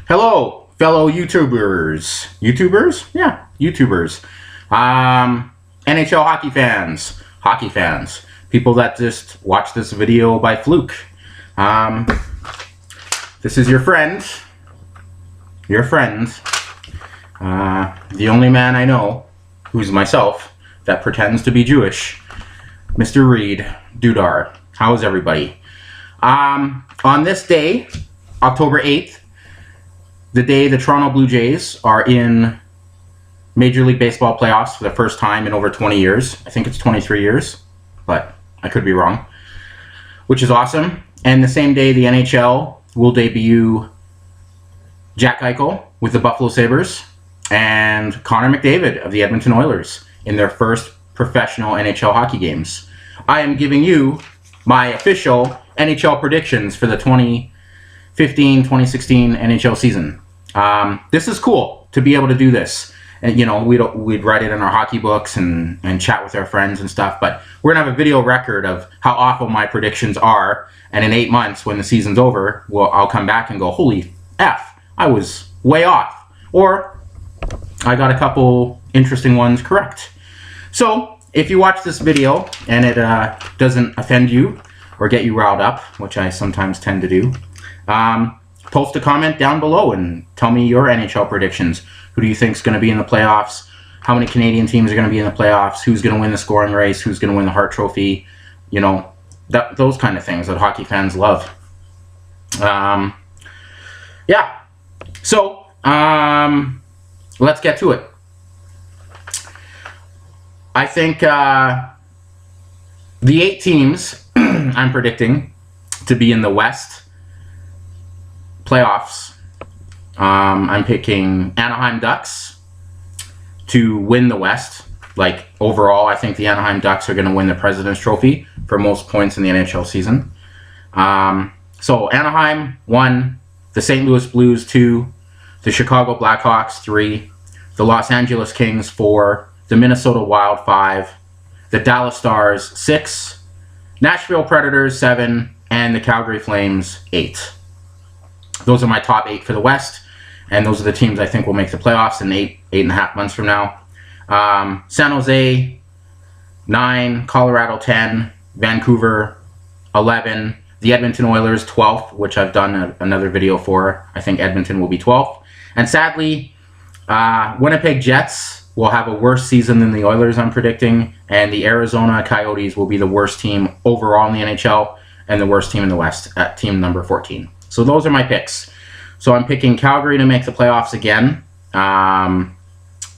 Hello, fellow YouTubers. YouTubers? Yeah, YouTubers. NHL hockey fans, people that just watch this video by fluke. This is your friend, the only man I know, who's myself, that pretends to be Jewish, Mr. Reed Dudar. How is everybody? On this day, October 8th, the day the Toronto Blue Jays are in Major League Baseball playoffs for the first time in over 20 years. I think it's 23 years, but I could be wrong, which is awesome. And the same day, the NHL will debut Jack Eichel with the Buffalo Sabres and Connor McDavid of the Edmonton Oilers in their first professional NHL hockey games. I am giving you my official NHL predictions for the 2015-2016 NHL season. This is cool to be able to do this. And, you know, we'd write it in our hockey books and chat with our friends and stuff, but we're going to have a video record of how awful my predictions are, and in 8 months, when the season's over, I'll come back and go, holy F, I was way off. Or I got a couple interesting ones correct. So, if you watch this video and it doesn't offend you or get you riled up, which I sometimes tend to do, post a comment down below and tell me your NHL predictions. Who do you think is going to be in the playoffs? How many Canadian teams are going to be in the playoffs? Who's going to win the scoring race? Who's going to win the Hart Trophy? You know, those kind of things that hockey fans love. Yeah. So, let's get to it. I think the 8 teams I'm predicting to be in the West playoffs. I'm picking Anaheim Ducks to win the West. Like, overall, I think the Anaheim Ducks are going to win the President's Trophy for most points in the NHL season. So, Anaheim 1, the St. Louis Blues 2, the Chicago Blackhawks 3, the Los Angeles Kings 4, the Minnesota Wild 5, the Dallas Stars 6, Nashville Predators 7, and the Calgary Flames 8. Those are my top 8 for the West, and those are the teams I think will make the playoffs in 8.5 months from now. San Jose 9, Colorado 10, Vancouver 11, the Edmonton Oilers 12th, which I've done another video for. I think Edmonton will be 12th. And sadly, Winnipeg Jets will have a worse season than the Oilers, I'm predicting, and the Arizona Coyotes will be the worst team overall in the NHL and the worst team in the West at team number 14. So those are my picks. So I'm picking Calgary to make the playoffs again.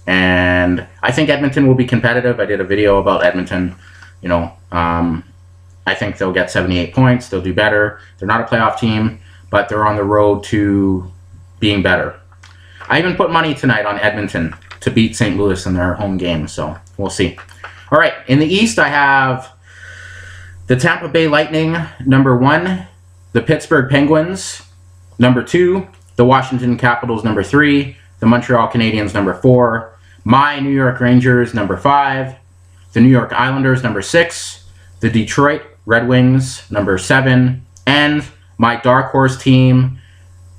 And I think Edmonton will be competitive. I did a video about Edmonton. You know, I think they'll get 78 points. They'll do better. They're not a playoff team, but they're on the road to being better. I even put money tonight on Edmonton to beat St. Louis in their home game. So we'll see. All right. In the East, I have the Tampa Bay Lightning, number 1. The Pittsburgh Penguins, number 2. The Washington Capitals, number 3. The Montreal Canadiens, number 4. My New York Rangers, number 5. The New York Islanders, number 6. The Detroit Red Wings, number 7. And my dark horse team,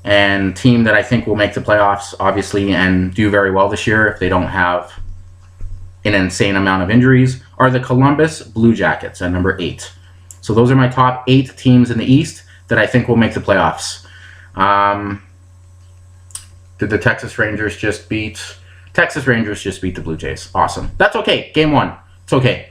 and team that I think will make the playoffs, obviously, and do very well this year if they don't have an insane amount of injuries, are the Columbus Blue Jackets at number 8. So those are my top 8 teams in the East that I think will make the playoffs. Did the Texas Rangers just beat the Blue Jays? Awesome. That's okay. Game 1. It's okay.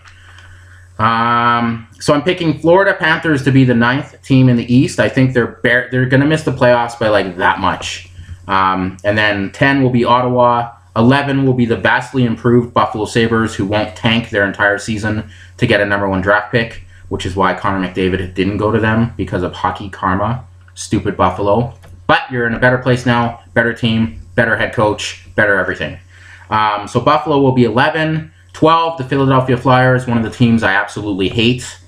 So I'm picking Florida Panthers to be the 9th team in the East. I think they're going to miss the playoffs by like that much. And then 10 will be Ottawa. 11 will be the vastly improved Buffalo Sabres, who won't tank their entire season to get a number 1 draft pick, which is why Connor McDavid didn't go to them, because of hockey karma. Stupid Buffalo. But you're in a better place now, better team, better head coach, better everything. So Buffalo will be 11. 12, the Philadelphia Flyers, one of the teams I absolutely hate.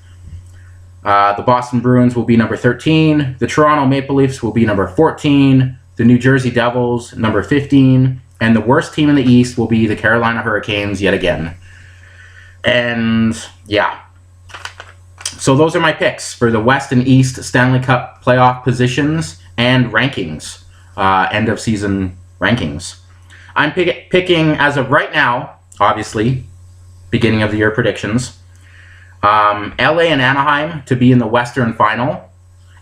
The Boston Bruins will be number 13. The Toronto Maple Leafs will be number 14. The New Jersey Devils, number 15. And the worst team in the East will be the Carolina Hurricanes yet again. And, yeah. So those are my picks for the West and East Stanley Cup playoff positions and rankings. end of season rankings. I'm picking, as of right now, obviously, beginning of the year predictions, LA and Anaheim to be in the Western Final,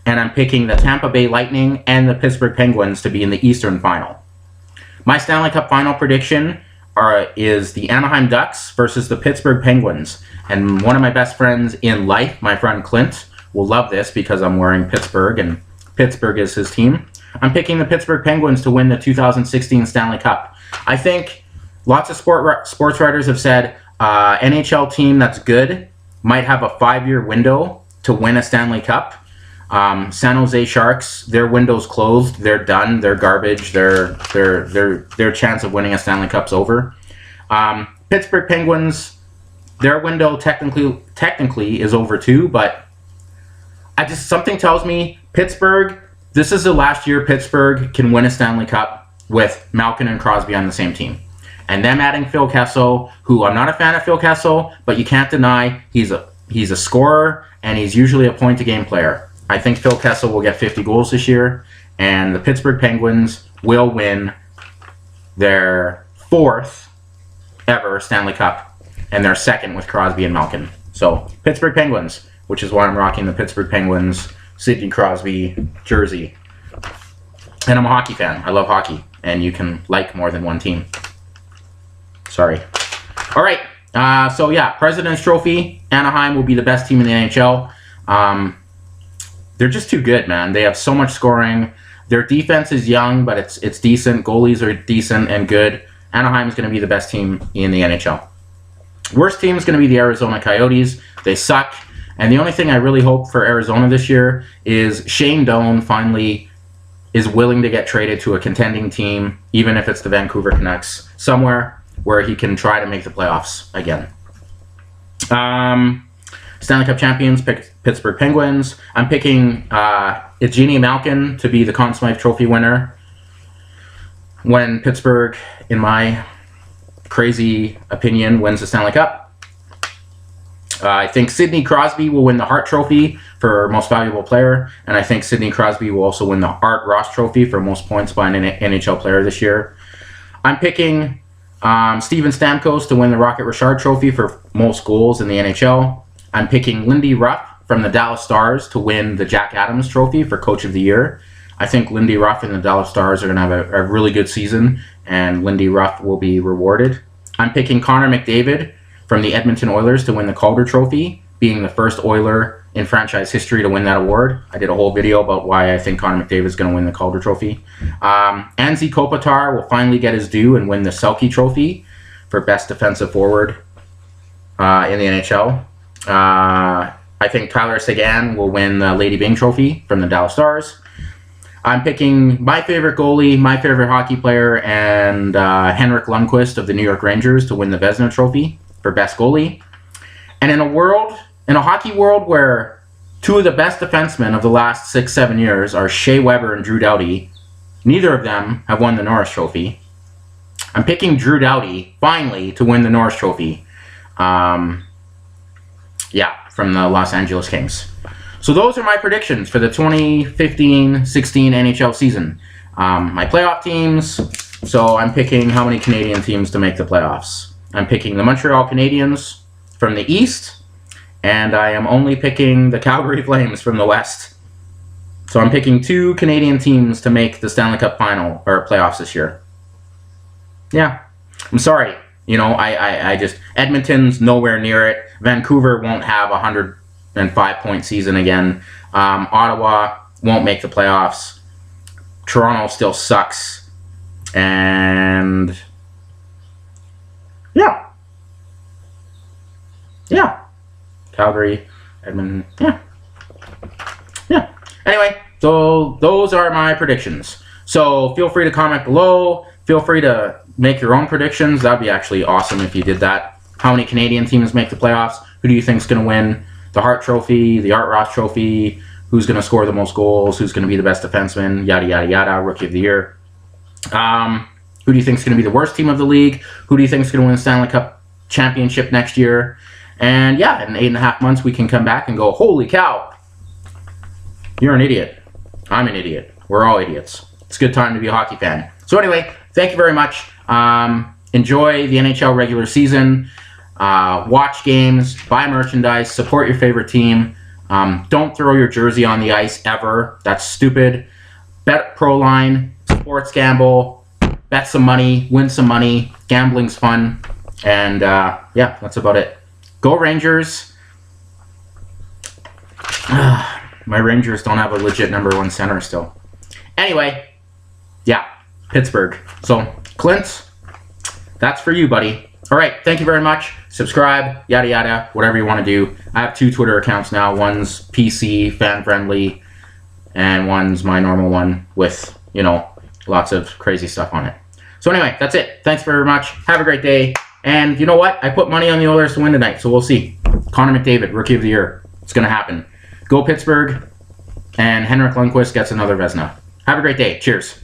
and I'm picking the Tampa Bay Lightning and the Pittsburgh Penguins to be in the Eastern Final. My Stanley Cup final prediction is the Anaheim Ducks versus the Pittsburgh Penguins. And one of my best friends in life, my friend Clint, will love this because I'm wearing Pittsburgh and Pittsburgh is his team. I'm picking the Pittsburgh Penguins to win the 2016 Stanley Cup. I think lots of sports writers have said NHL team that's good might have a 5-year window to win a Stanley Cup. San Jose Sharks, their window's closed. They're done. They're garbage. Their chance of winning a Stanley Cup's over. Pittsburgh Penguins, their window technically is over too, but something tells me Pittsburgh, this is the last year Pittsburgh can win a Stanley Cup with Malkin and Crosby on the same team. And them adding Phil Kessel, who I'm not a fan of Phil Kessel, but you can't deny he's a scorer and he's usually a point-to-game player. I think Phil Kessel will get 50 goals this year, and the Pittsburgh Penguins will win their 4th ever Stanley Cup, and their 2nd with Crosby and Malkin. So, Pittsburgh Penguins, which is why I'm rocking the Pittsburgh Penguins Sidney Crosby jersey. And I'm a hockey fan. I love hockey, and you can like more than one team. Sorry. All right. So, yeah, President's Trophy. Anaheim will be the best team in the NHL. They're just too good, man. They have so much scoring. Their defense is young, but it's decent. Goalies are decent and good. Anaheim is going to be the best team in the NHL. Worst team is going to be the Arizona Coyotes. They suck. And the only thing I really hope for Arizona this year is Shane Doan finally is willing to get traded to a contending team, even if it's the Vancouver Canucks, somewhere where he can try to make the playoffs again. Stanley Cup champions, Pittsburgh Penguins. I'm picking Evgeny Malkin to be the Conn Smythe Trophy winner when Pittsburgh, in my crazy opinion, wins the Stanley Cup. I think Sidney Crosby will win the Hart Trophy for Most Valuable Player, and I think Sidney Crosby will also win the Art Ross Trophy for Most Points by an NHL Player this year. I'm picking Steven Stamkos to win the Rocket Richard Trophy for Most Goals in the NHL. I'm picking Lindy Ruff from the Dallas Stars to win the Jack Adams Trophy for Coach of the Year. I think Lindy Ruff and the Dallas Stars are going to have a really good season, and Lindy Ruff will be rewarded. I'm picking Connor McDavid from the Edmonton Oilers to win the Calder Trophy, being the first Oiler in franchise history to win that award. I did a whole video about why I think Connor McDavid is going to win the Calder Trophy. Anze Kopitar will finally get his due and win the Selke Trophy for Best Defensive Forward in the NHL. I think Tyler Seguin will win the Lady Byng Trophy from the Dallas Stars. I'm picking my favorite goalie, my favorite hockey player, and Henrik Lundqvist of the New York Rangers to win the Vezina Trophy for Best Goalie. And in a hockey world where two of the best defensemen of the last 6-7 years are Shea Weber and Drew Doughty, neither of them have won the Norris Trophy. I'm picking Drew Doughty, finally, to win the Norris Trophy. From the Los Angeles Kings. So those are my predictions for the 2015-16 NHL season. My playoff teams, so I'm picking how many Canadian teams to make the playoffs. I'm picking the Montreal Canadiens from the East, and I am only picking the Calgary Flames from the West. So I'm picking 2 Canadian teams to make the Stanley Cup final or playoffs this year. Yeah, I'm sorry. I just, Edmonton's nowhere near it. Vancouver won't have a 105-point season again. Ottawa won't make the playoffs. Toronto still sucks. And yeah. Calgary, Edmonton, yeah. Anyway, so those are my predictions. So feel free to comment below. Feel free to make your own predictions. That'd be actually awesome if you did that. How many Canadian teams make the playoffs? Who do you think is going to win the Hart Trophy, the Art Ross Trophy? Who's going to score the most goals? Who's going to be the best defenseman? Yada, yada, yada. Rookie of the Year. Who do you think is going to be the worst team of the league? Who do you think is going to win the Stanley Cup championship next year? And yeah, in 8.5 months, we can come back and go, holy cow, you're an idiot. I'm an idiot. We're all idiots. it's a good time to be a hockey fan. So anyway, thank you very much. Enjoy the NHL regular season. Watch games, buy merchandise, support your favorite team. Don't throw your jersey on the ice ever. That's stupid. Bet Proline, sports gamble, bet some money, win some money. Gambling's fun. And yeah, that's about it. Go Rangers. My Rangers don't have a legit #1 center still. Anyway, yeah, Pittsburgh. So, Clint, that's for you, buddy. All right, thank you very much. Subscribe, yada yada, whatever you want to do. I have 2 Twitter accounts now. One's PC, fan-friendly, and one's my normal one with, you know, lots of crazy stuff on it. So anyway, that's it. Thanks very much. Have a great day. And you know what? I put money on the Oilers to win tonight, so we'll see. Connor McDavid, Rookie of the Year. It's going to happen. Go Pittsburgh, and Henrik Lundqvist gets another Vezina. Have a great day. Cheers.